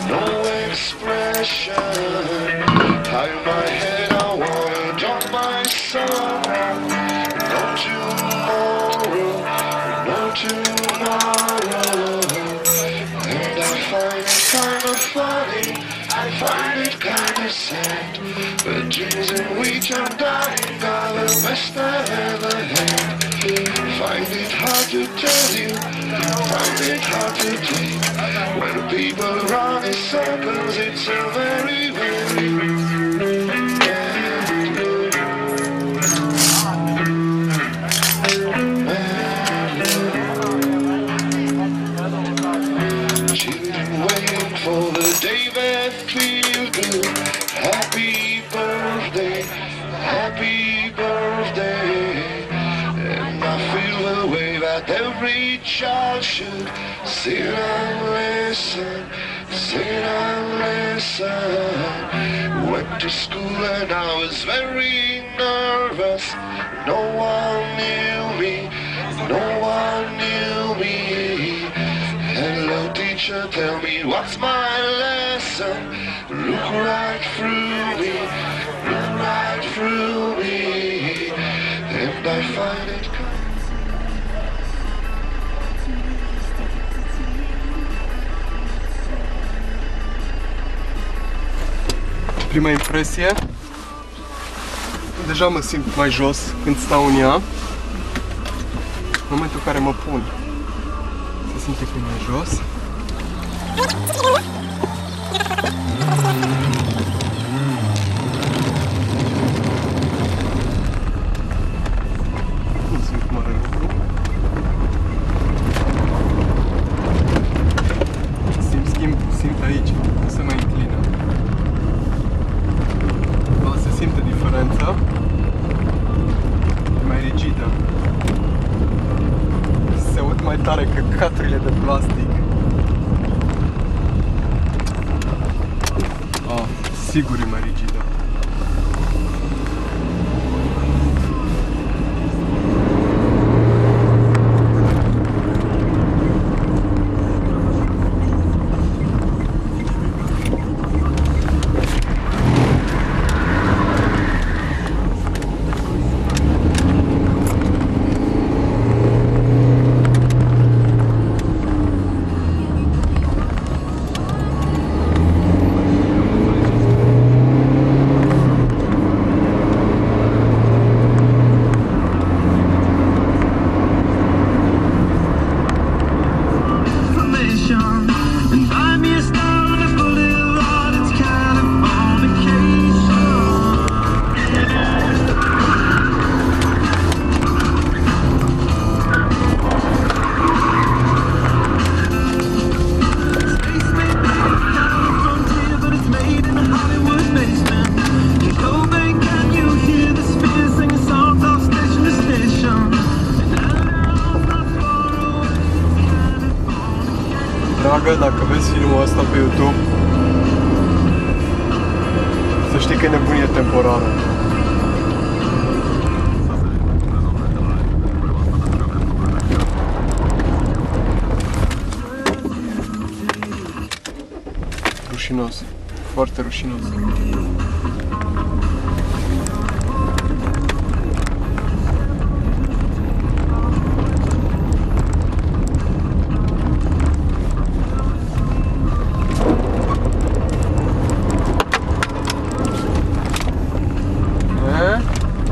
No expression. Hide my head, I wanna drop my sorrow. No tomorrow, no tomorrow. And I find it kinda funny, I find it kinda sad. The dreams in which I'm dying are the best I ever had. Find it hard to tell you, find it it hard to take. When people run in circles, it's a very, very children waiting for the day that feels good. Happy birthday, happy birthday. And I feel the way that every child should sit and listen, sit and listen. Went to school and I was very nervous. No one knew me, no one knew me. Hello teacher, tell me what's my lesson. Look right through me, look right through me. And I find it Prima impresie, deja mă simt mai jos când stau în ea. În momentul în care mă pun, se simte că e mai jos. Nu simt mare lucru. Simt aici, că se mai înclină. Se simte diferența. E mai rigidă. Se aud mai tare căcaturile de plastic. Sigur e mai rigidă. Dragă, dacă vezi filmul ăsta pe YouTube, să știi că e nebunie temporară. Rușinos, foarte rușinos.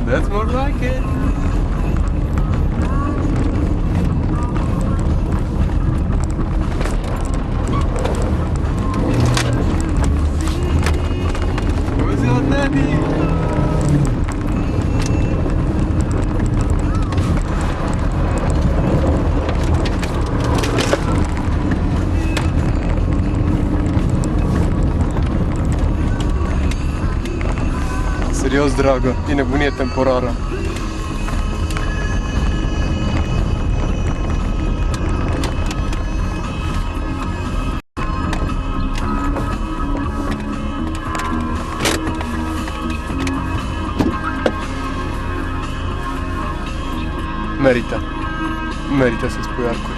That's more like it. Where's your daddy? Serios, dragă, e nebunie temporară. Merită. Merită să spui arcul.